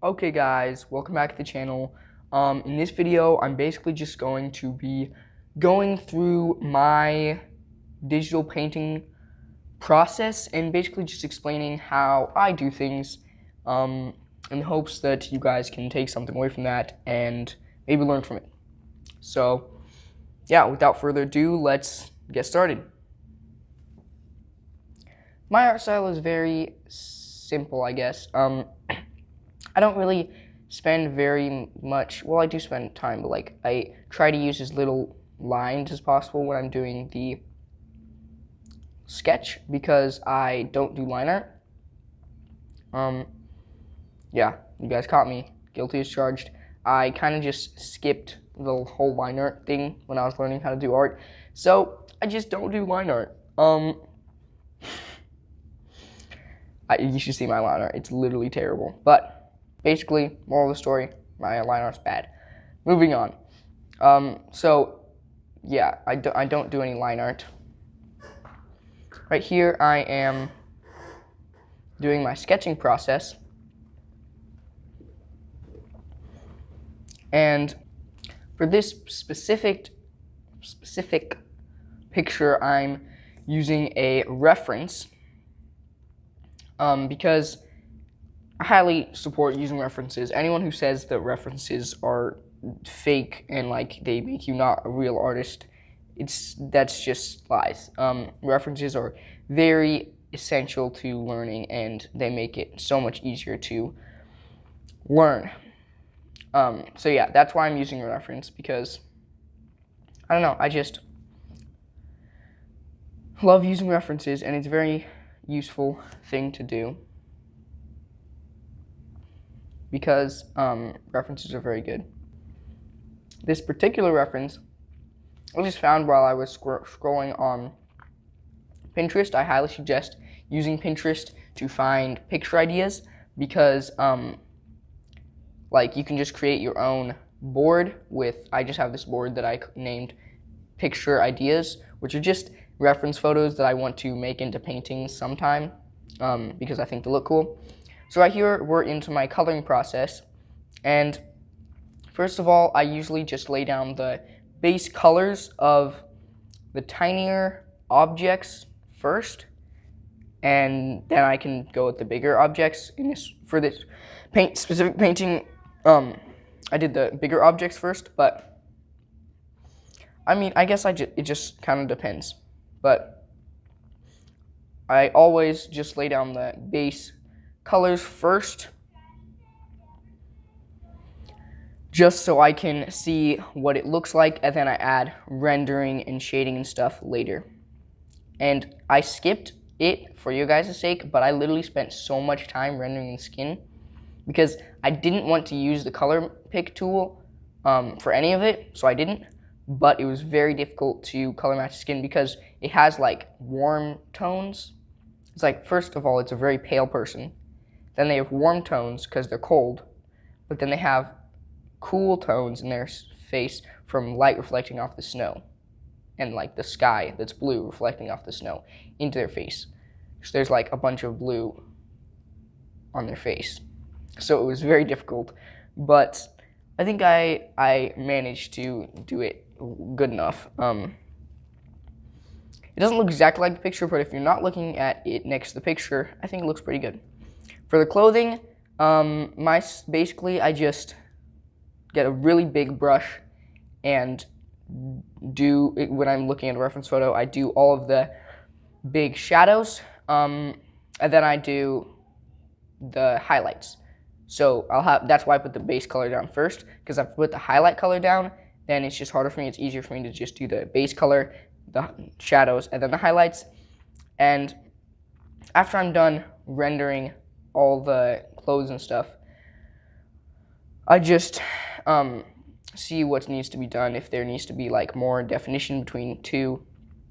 Okay guys, welcome back to the channel. In this video, I'm basically just going to be going through my digital painting process and basically just explaining how I do things in hopes that you guys can take something away from that and maybe learn from it. So yeah, without further ado, let's get started. My art style is very simple, I guess. I don't really spend very much, well, I do spend time, but like I try to use as little lines as possible when I'm doing the sketch because I don't do line art. Yeah, you guys caught me. Guilty as charged. I kind of just skipped the whole line art thing when I was learning how to do art, so I just don't do line art. You should see my line art. It's literally terrible, but basically, moral of the story, my line art's bad. Moving on. So, yeah, I don't do any line art. Right here, I am doing my sketching process. And for this specific picture, I'm using a reference because I highly support using references. Anyone who says that references are fake and like they make you not a real artist, that's just lies. References are very essential to learning and they make it so much easier to learn. So yeah, that's why I'm using a reference because, I don't know, I just love using references and it's a very useful thing to do because references are very good. This particular reference I just found while I was scrolling on Pinterest. I highly suggest using Pinterest to find picture ideas because like you can just create your own board with, I just have this board that I named picture ideas, which are just reference photos that I want to make into paintings sometime because I think they look cool. So right here, we're into my coloring process. And first of all, I usually just lay down the base colors of the tinier objects first. And then I can go with the bigger objects. For this specific painting, I did the bigger objects first, but I mean, I guess it just kind of depends. But I always just lay down the base colors first, just so I can see what it looks like, and then I add rendering and shading and stuff later. And I skipped it for you guys' sake, but I literally spent so much time rendering the skin because I didn't want to use the color pick tool for any of it, so I didn't. But it was very difficult to color match the skin because it has like warm tones. It's like, first of all, it's a very pale person. Then they have warm tones because they're cold, but then they have cool tones in their face from light reflecting off the snow and like the sky that's blue reflecting off the snow into their face. So there's like a bunch of blue on their face. So it was very difficult, but I think I managed to do it good enough. It doesn't look exactly like the picture, but if you're not looking at it next to the picture, I think it looks pretty good. For the clothing, basically I just get a really big brush and do it. When I'm looking at a reference photo, I do all of the big shadows, and then I do the highlights. So that's why I put the base color down first, because if I put the highlight color down, then it's just harder for me. It's easier for me to just do the base color, the shadows, and then the highlights. And after I'm done rendering all the clothes and stuff, I just see what needs to be done, if there needs to be like more definition between two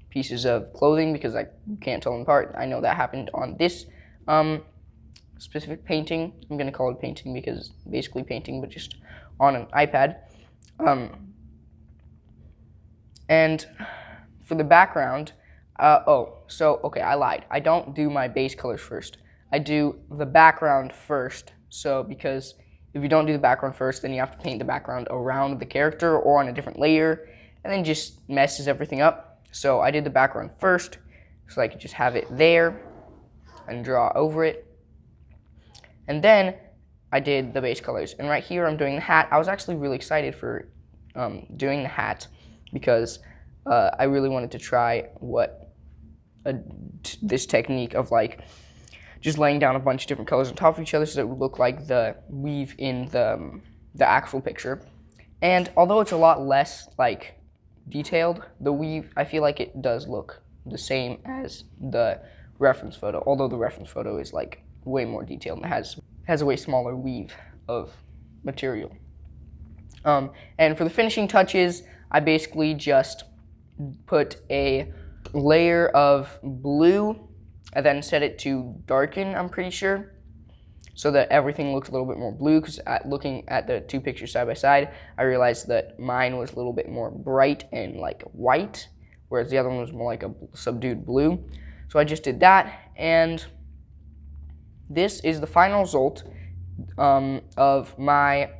pieces of clothing because I can't tell them apart. I know that happened on this specific painting. I'm going to call it painting because basically painting, but just on an iPad. And for the background, okay, I lied. I don't do my base colors first. I do the background first, so because if you don't do the background first, then you have to paint the background around the character or on a different layer, and then just messes everything up. So I did the background first, so I could just have it there and draw over it. And then I did the base colors. And right here I'm doing the hat. I was actually really excited for doing the hat because I really wanted to try this technique of like just laying down a bunch of different colors on top of each other so that it would look like the weave in the actual picture. And although it's a lot less like detailed, the weave, I feel like it does look the same as the reference photo, although the reference photo is like way more detailed and has a way smaller weave of material. And for the finishing touches, I basically just put a layer of blue and then set it to darken, I'm pretty sure, so that everything looks a little bit more blue, because looking at the two pictures side by side, I realized that mine was a little bit more bright and like white, whereas the other one was more like a subdued blue. So I just did that, and this is the final result of my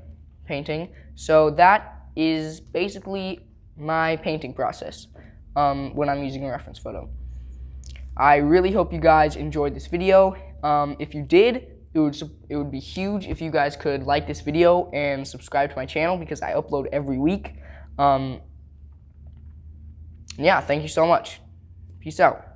painting. So that is basically my painting process when I'm using a reference photo. I really hope you guys enjoyed this video. If you did, it would be huge if you guys could like this video and subscribe to my channel, because I upload every week. Yeah, thank you so much. Peace out.